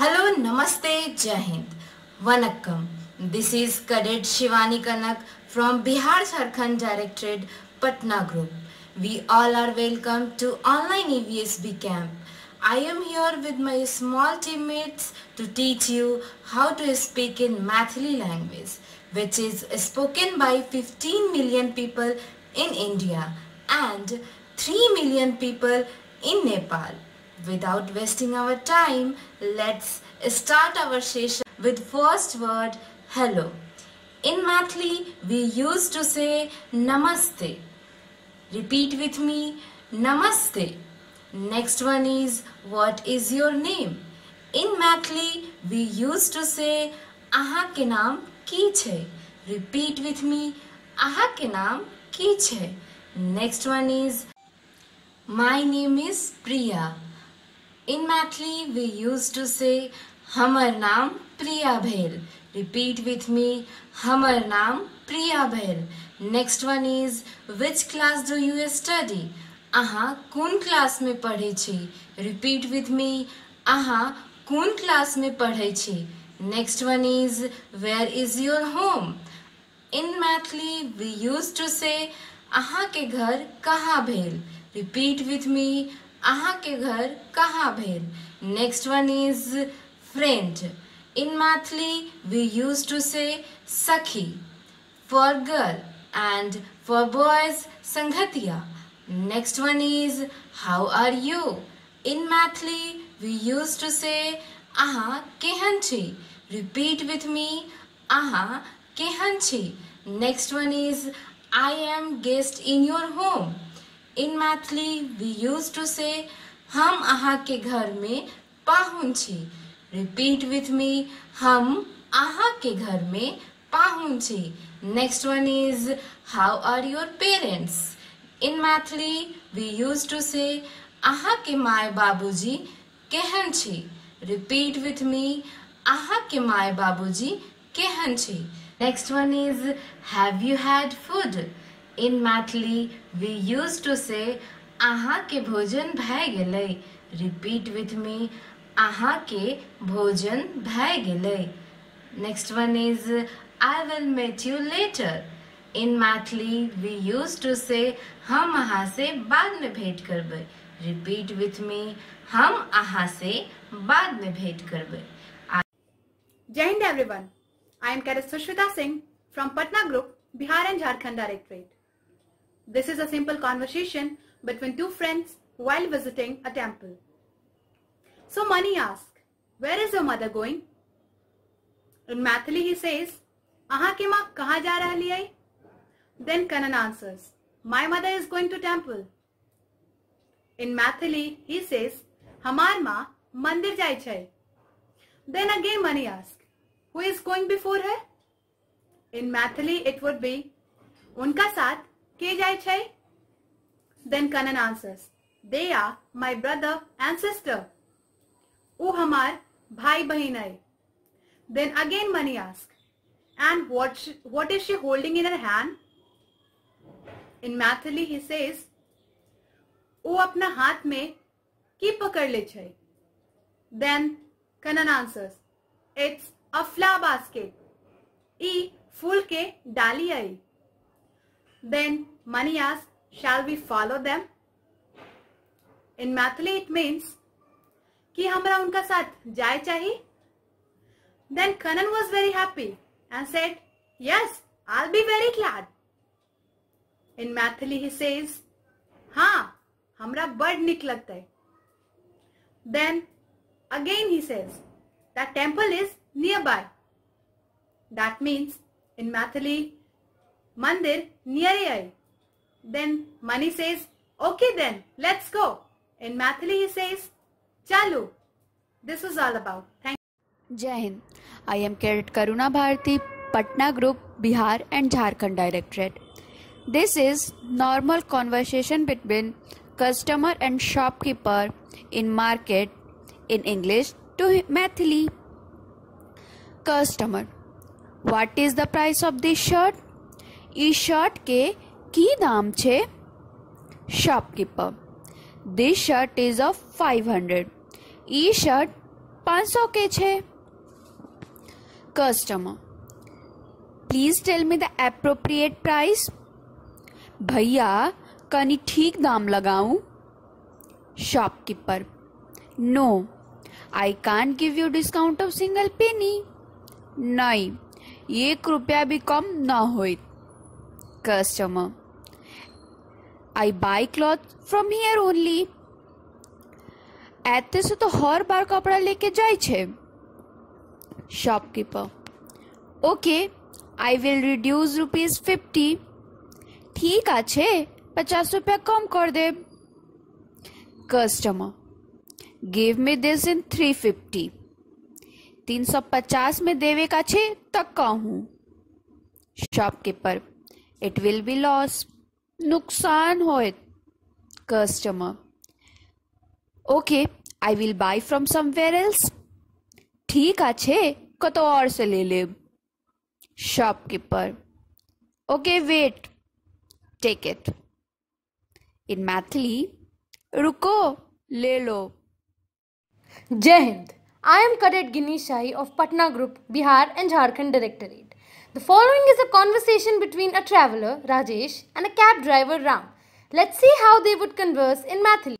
Hello, Namaste, Jai Hind, Vanakkam. This is Cadet Shivani Kanak from Bihar Jharkhand Directorate, Patna Group. We all are welcome to online EVSB camp. I am here with my small teammates to teach you how to speak in Maithili language, which is spoken by 15 million people in India and 3 million people in Nepal. Without wasting our time, let's start our session with first word hello. In Maithili, we used to say namaste. Repeat with me, namaste. Next one is what is your name? In Maithili, we used to say aha ke naam ki chhe. Repeat with me, aha ke naam ki chhe. Next one is my name is Priya. In Maithili, we used to say हमर नाम प्रिया भेल. Repeat with me, हमर नाम प्रिया भेल. Next one is which class do you study? अहाँ कोन class में पढ़ै छी? Repeat with me, अहाँ कोन क्लास में पढ़ै छी? Next one is where is your home? In Maithili, we used to say अहाँ के घर कहाँ भेल? Repeat with me, अहाँ के घर कहाँ भेल? Next one is friend. In Maithili, we used to say sakhi for girl and for boys sanghatiya. Next one is how are you? In Maithili, we used to say aha kehan chi. Repeat with me, aha kehan chi. Next one is I am guest in your home. In Maithili, we used to say हम आहा के घर में पाहुन छी. Repeat with me, हम आहा के घर में पाहुन छी. Next one is how are your parents? In Maithili, we used to say आहा के माय बाबूजी केहन छी. Repeat with me, आहा के माय बाबूजी केहन छी. Next one is have you had food? In Maithili, we used to say आहा के भोजन भए गेलै. Repeat with me, आहा के भोजन भए गेलै. Next one is I will meet you later. In Maithili, we used to say हम आहा से बाद में भेंट करबै. Repeat with me, हम आहा से बाद में भेंट करबै. Jai Hind everyone. I am Cadet Sushmita Singh from Patna Group, Bihar and Jharkhand Directorate. This is a simple conversation between two friends while visiting a temple. So Mani asks, where is your mother going? In Maithili he says, "Aha ki maa kahan ja rahli hai?" Then Kanan answers, my mother is going to temple. In Maithili he says, hamar maa mandir jai chhai. Then again Mani asks, who is going before her? In Maithili it would be, unka saath ke jai chhai? Then Kanan answers, they are my brother and sister. O hamar bhai bahin hai. Then again Mani asks, and what is she holding in her hand? In Maithili he says, o apna haath mein ki pakad le chhai. Then Kanan answers, it's a flower basket. E फूल के डाली आई. Then Mani asks, shall we follow them? In Maithili it means कि हमरा उनका साथ जाए चाहिए. Then Kanan was very happy and said, yes, I'll be very glad. In Maithili he says, हाँ, हमरा बड़ निक लगता है. Then again he says, that temple is nearby. That means in Maithili, mandir near hai. Then Mani says, okay then, let's go. In Maithili he says, chalu. This is all about. Thank you. Jai Hind. I am Cadet Karuna Bharti, Patna Group, Bihar and Jharkhand Directorate. This is normal conversation between customer and shopkeeper in market in English to Maithili. Customer, what is the price of this shirt? इस shirt के की दाम छे? Shopkeeper, this shirt is of 500. ई shirt 500 के छे। Customer, please tell me the appropriate price. भैया कनी ठीक दाम लगाऊं। Shopkeeper, no, I can't give you discount of single penny. नहीं, 1 रुपया भी कम ना होई। Customer, I buy cloth from here only. ऐते से तो हर बार कपड़ा लेके जाय छे। Shopkeeper, okay, I will reduce ₹50। ठीक आछे, 50 रुपया कम कर दे। Customer, give me this in 350। 350 में देवे का छे तक कहूँ। Shopkeeper, it will be loss, नुकसान होए। Customer, okay, I will buy from somewhere else. ठीक आछे, कतो और से ले ले। Shopkeeper, okay wait, take it. In Maithili, रुको, ले लो। Jai Hind. I am Cadet Ginish Shahi of Patna Group, Bihar and Jharkhand Directorate. The following is a conversation between a traveller, Rajesh, and a cab driver, Ram. Let's see how they would converse in Mathili.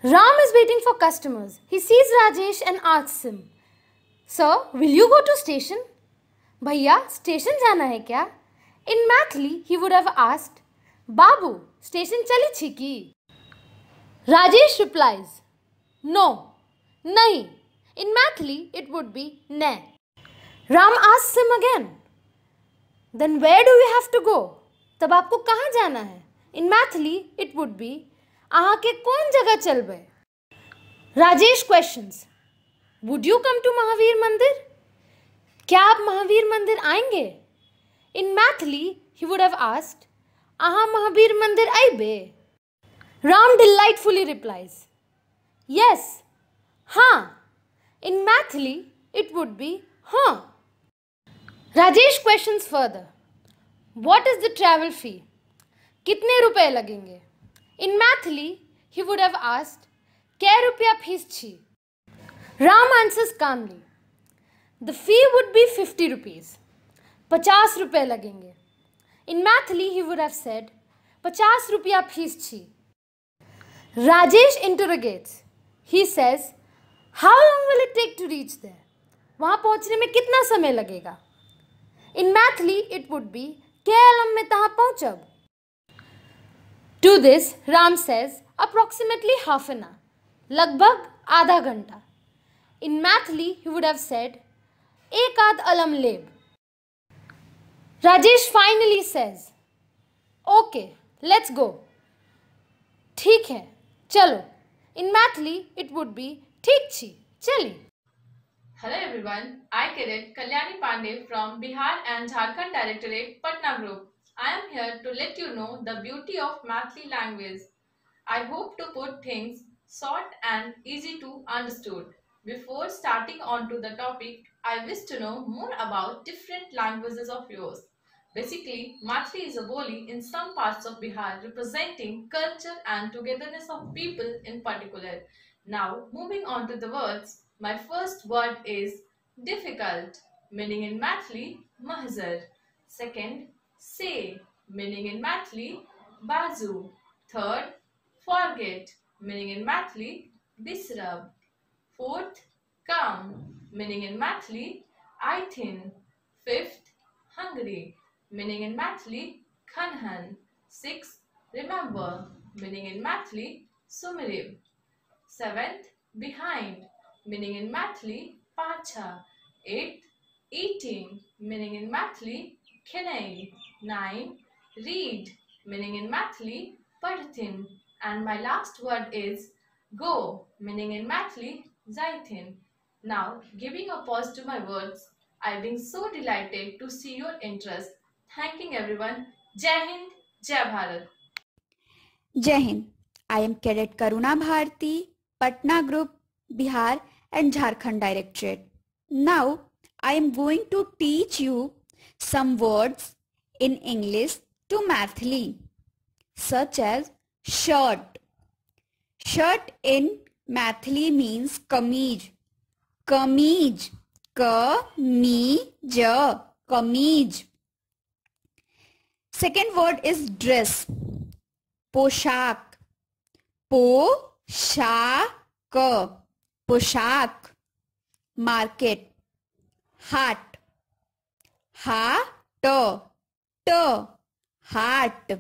Ram is waiting for customers. He sees Rajesh and asks him, Sir, will you go to station? Bhaiya, station jana hai kya? In Mathili, he would have asked, Babu, station chali chi ki? Rajesh replies, No, nahi. In Mathili, it would be ne. Ram asks him again, Then where do we have to go? तब आपको कहाँ जाना है? In Mathili, it would be आहाँ के कौन जगह चलबे? Rajesh questions, Would you come to Mahavir Mandir? क्या आप महावीर मंदिर आएंगे? In Mathili, he would have asked, आहाँ महावीर मंदिर आइबे? Ram delightfully replies, Yes, हाँ. In Mathili, it would be हाँ. Rajesh questions further. What is the travel fee? कितने रुपए लगेंगे? In Mathili, he would have asked, कै रुपया फीस छी? Ram answers calmly. The fee would be 50 rupees. 50 रुपए लगेंगे. In Mathili, he would have said, 50 रुपया फीस छी. Rajesh interrogates. He says, How long will it take to reach there? वहाँ पहुँचने में कितना समय लगेगा? In Mathili, it would be कै लम में तहाँ पहुँचब? To this, Ram says, approximately half an hour. लगभग आधा घंटा. In Mathili, he would have said, एक आध अलम लेब. Rajesh finally says, Okay, let's go. ठीक है, चलो. In Mathili, it would be ठीक छी, चली. Hello everyone, I Cadet Kalyani Pandey from Bihar and Jharkhand Directorate, Patna Group. I am here to let you know the beauty of Mathili language. I hope to put things short and easy to understood. Before starting on to the topic, I wish to know more about different languages of yours. Basically, Mathili is a Boli in some parts of Bihar representing culture and togetherness of people in particular. Now, moving on to the words, my first word is difficult, meaning in Mathili, mahzar. Second, say, meaning in Mathili, bazu. Third, forget, meaning in Mathili, bisrab. Fourth, come, meaning in Mathili, aithin. Fifth, hungry, meaning in Mathili, khanhan. Sixth, remember, meaning in Mathili, sumirib. Seventh, behind, meaning in Mathili, pacha. Eighth, eating, meaning in Mathili, khenai. 9. Read, meaning in Mathili, padthin. And my last word is go, meaning in Mathili, zaithin. Now, giving a pause to my words, I've been so delighted to see your interest. Thanking everyone. Jai Hind, Jai Bharat. Jai Hind. I am Cadet Karuna Bharti, Patna Group, Bihar and Jharkhand Directorate. Now, I am going to teach you some words in English to Mathili, such as shirt. Shirt in Mathili means kameez. Kameez. Kameez. Kameez. Second word is dress. पोशाक. पोशाक. पोशाक. Market. Hat. Hat. Hat.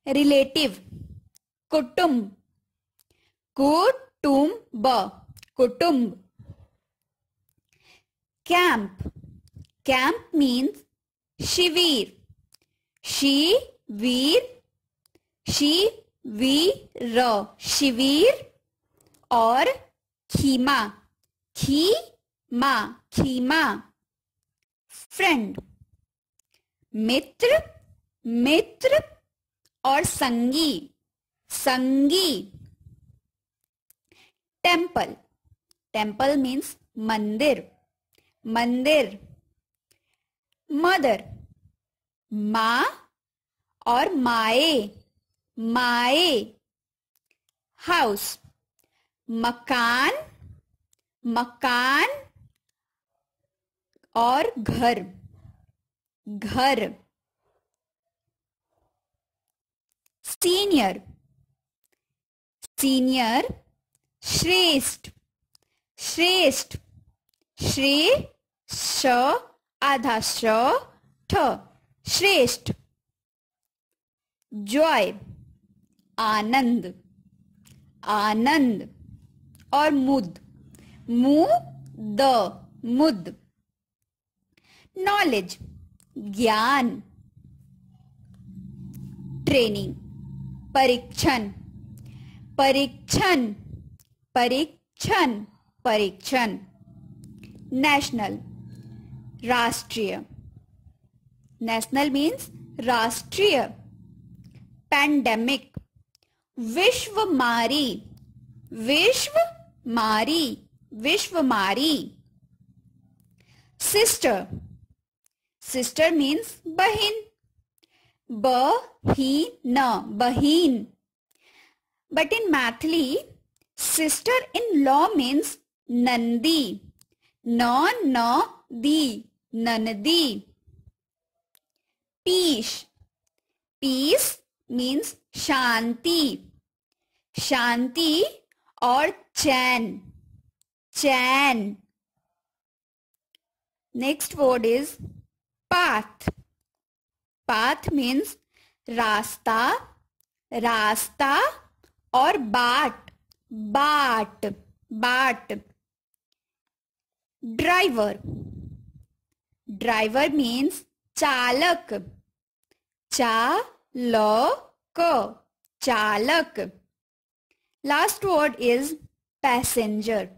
Relative. कुटुंब. कुटुंब. कुटुंब. Camp. Camp means शिविर. शिविर. शिविर. शिविर. और खीमा. खीमा. खीमा. फ्रेंड. मित्र. मित्र. और संगी. संगी. टेम्पल. टेम्पल मीन्स मंदिर. मंदिर. मदर. माँ और माए. माए. हाउस. मकान. मकान. और घर. घर. सीनियर. सीनियर. श्रेष्ठ. श्रेष्ठ. श्रे श आधा श ठ. श्रेष्ठ. जॉय. आनंद. आनंद. और मुद. मुद. मुद. नॉलेज. ज्ञान. ट्रेनिंग. परीक्षण. परीक्षण. परीक्षण. परीक्षण. नेशनल. राष्ट्रीय. नेशनल मीन्स राष्ट्रीय. पैंडेमिक. विश्वमारी. विश्वमारी. विश्वमारी. सिस्टर. सिस्टर मीन्स बहिन. बहीन. बहीन. But in Mathili, sister-in-law means Nandi. No-no-di. Nanadi. Peace. Peace means Shanti. Shanti or Chan. Chan. Next word is path. Path means रास्ता. रास्ता और बाट. बाट. बाट. ड्राइवर. ड्राइवर मीन्स चालक. चालक. चालक. Last word is passenger.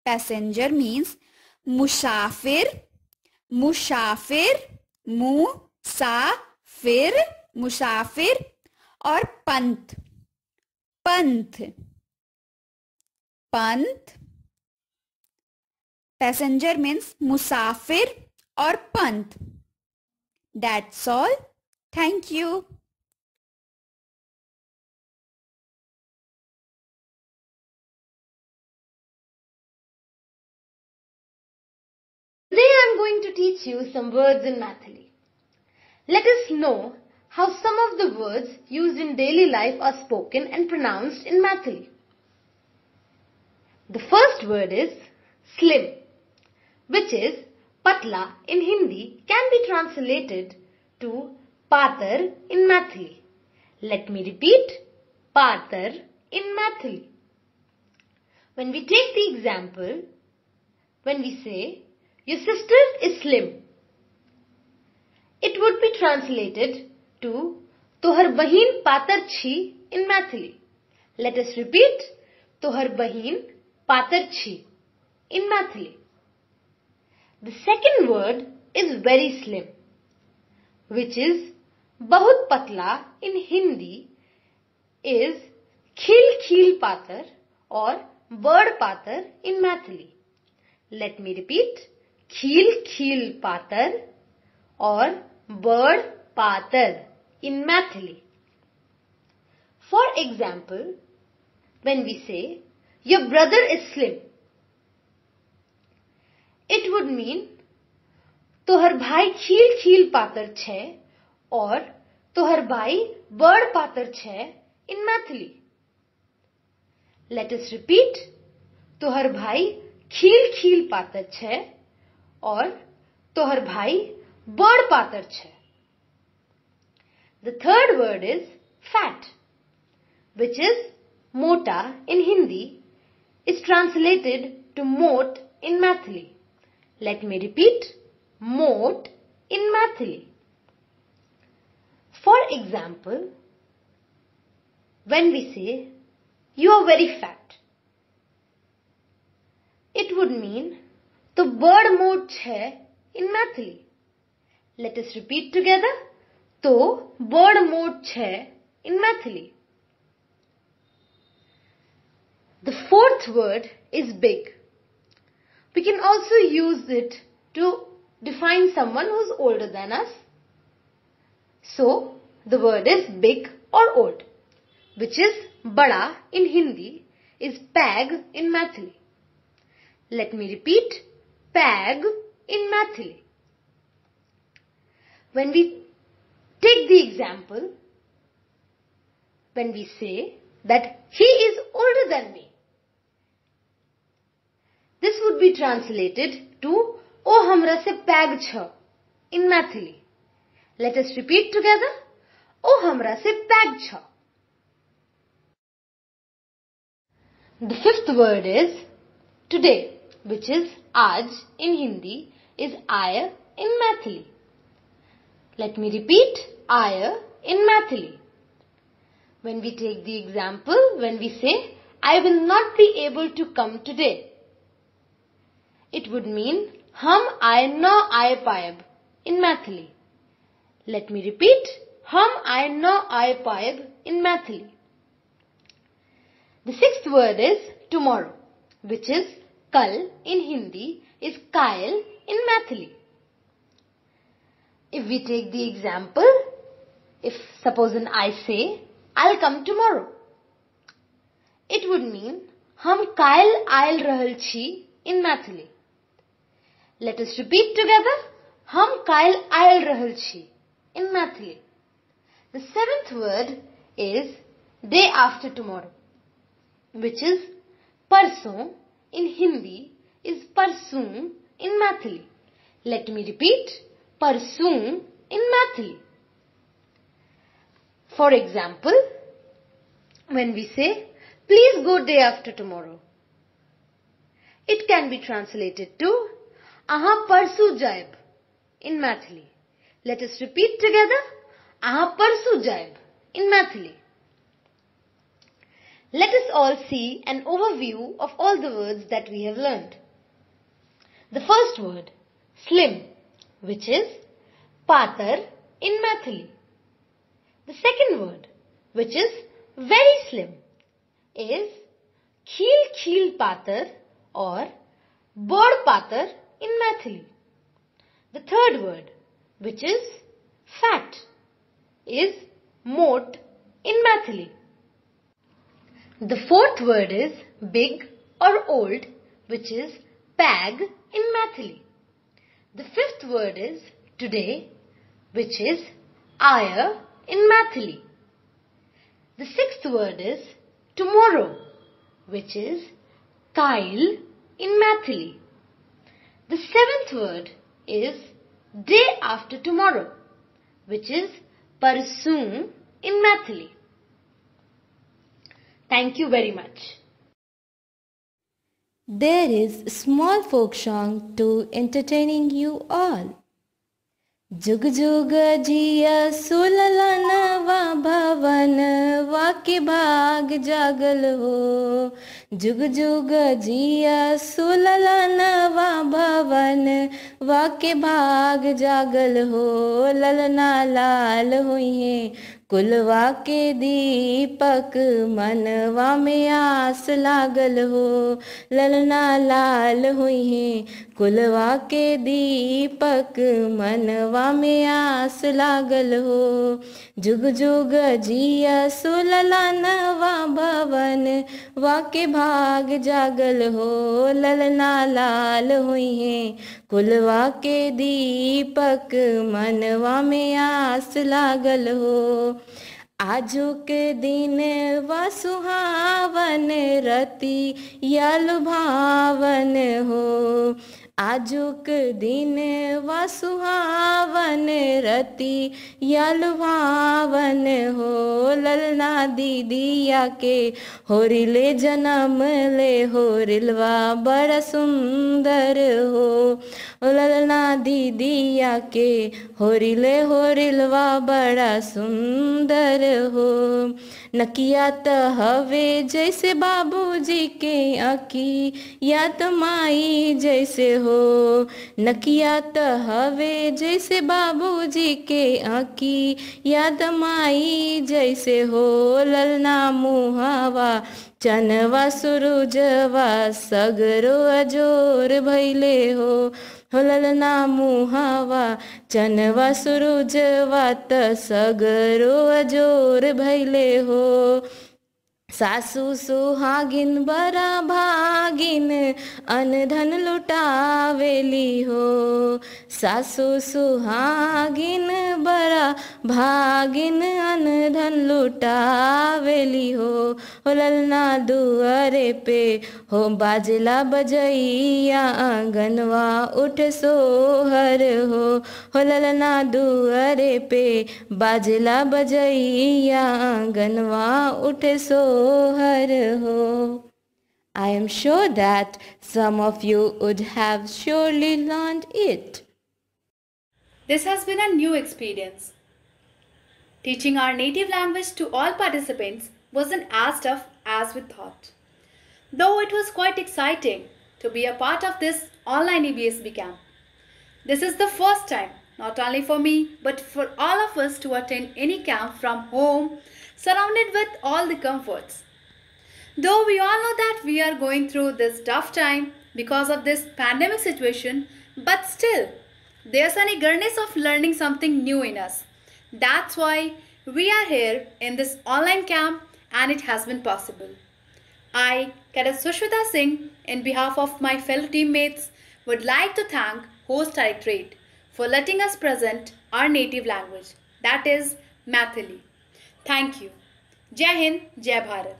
Passenger means मुसाफिर. मुसाफिर. मुसाफिर. मुसाफिर. और पंथ. पंथ. पंथ. Passenger means मुसाफिर और पंथ. That's all. Thank you. Today I am going to teach you some words in Mathili. Let us know how some of the words used in daily life are spoken and pronounced in Mathili. The first word is slim, which is patla in Hindi, can be translated to patar in Mathili. Let me repeat, patar in Mathili. When we take the example, when we say, your sister is slim, it would be translated to Tohar bahin patar chhi in Mathili. Let us repeat, Tohar bahin patar chhi in Mathili. The second word is very slim, which is bahut patla in Hindi, is khil khil patar or bird patar in Mathili. Let me repeat, khil khil patar or bird patar in Mathili. For example, when we say your brother is slim, it would mean तोहर भाई खील खील पातर छे और तोहर भाई बड़ पातर छे in Mathili. Let us repeat. तोहर भाई खील खील पातर छे और तोहर भाई बड़ पातर छे. The third word is fat, which is mota in Hindi, is translated to mot in Mathili. Let me repeat. Mot in Mathili. For example, when we say you are very fat, it would mean to bad mot chhe in Mathili. Let us repeat together. To bad mot chhe in Mathili. The fourth word is big. We can also use it to define someone who is older than us. So, the word is big or old, which is bada in Hindi, is pag in Mathili. Let me repeat. Pag in Mathili. When we take the example, when we say that he is older than me, this would be translated to O हमरा से peg छ in Mathili. Let us repeat together. O हमरा से peg छ. The fifth word is today, which is आज in Hindi, is I in Mathili. Let me repeat. I in Mathili. When we take the example, when we say I will not be able to come today, it would mean हम आए न आए पाएब in Mathili. Let me repeat. हम आए न आए पाएब in Mathili. The sixth word is tomorrow, which is kal in Hindi, is kail in Mathili. If we take the example, if suppose I say I'll come tomorrow, it would mean हम काल oil रहल छी in Mathili. Let us repeat together. हम काल oil रहल छी in Mathili. The seventh word is day after tomorrow, which is परसों in Hindi, is परसों in Mathili. Let me repeat. परसों in Mathili. For example, when we say please go day after tomorrow, it can be translated to aha parsu jaib in Mathili. Let us repeat together. Aha parsu jaib in Mathili. Let us all see an overview of all the words that we have learned. The first word, slim, which is patar in Mathili. The second word, which is very slim, is kheel kheel patar or bod patar in Mathili. The third word, which is fat, is mot in Mathili. The fourth word is big or old, which is pag in Mathili. The fifth word is today, which is aya in Mathili. The sixth word is tomorrow, which is kail in Mathili. The seventh word is day after tomorrow, which is parsoon in Mathili. Thank you very much. There is a small folk song to entertaining you all. जुग जुग जिया सुललनवा भवन वाके भाग जागल हो. जुग जुग जिया सुललनवा भवन वाके भाग जागल हो. ललना लाल हुई कुलवा के दीपक मनवा में आस लागल हो, ललना लाल हुई है। कुलवा के दीपक मनवा में आस लागल हो, जुग जुग जिया सुललनवा भवन वाके भाग जागल हो, ललना लाल हुई है। कुलवा के दीपक मनवा में आस लागल हो। आजुक दिन व सुहावन रति या लुभावन हो, आजुक दिन व सुहावन रति या लुभावन हो, ललना दीदिया के होरिले जन्म ले होरिलवा बड़ा सुंदर हो, ललना दीदिया के होरिले होरिलवा बड़ा सुंदर हो। नकिया त हवे जैसे बाबूजी के आँखी या त माई जैसे हो, नकिया त हवे जैसे बाबूजी के आँखी या त माई जैसे हो, ललना मुहावा चनवा सुरुजवा सगरो अजोर भैले हो, ललना मुहावा चनवा सुरुजवा त सगरो अजोर भैले हो। सासू सुहागिन बड़ा भागिन अनधन लुटावेली हो, सासू सुहागिन बड़ा भागिन अनधन लुटावेली हो, ललना दुआरे पे हो बाजला बजैया आंगनवा उठ सोहर हो, ललना दुआरे पे बाजला बजैया आंगनवा उठ सोहर हो। I am sure that some of you would have surely learned it. This has been a new experience. Teaching our native language to all participants wasn't as tough as we thought. Though it was quite exciting to be a part of this online EBSB camp. This is the first time, not only for me, but for all of us to attend any camp from home, surrounded with all the comforts. Though we all know that we are going through this tough time because of this pandemic situation, but still, there's an eagerness of learning something new in us. That's why we are here in this online camp and it has been possible. I, Cadet Sushmita Singh, in behalf of my fellow teammates, would like to thank Host Directorate for letting us present our native language, that is Maithili. Thank you. Jai Hind, Jai Bharat.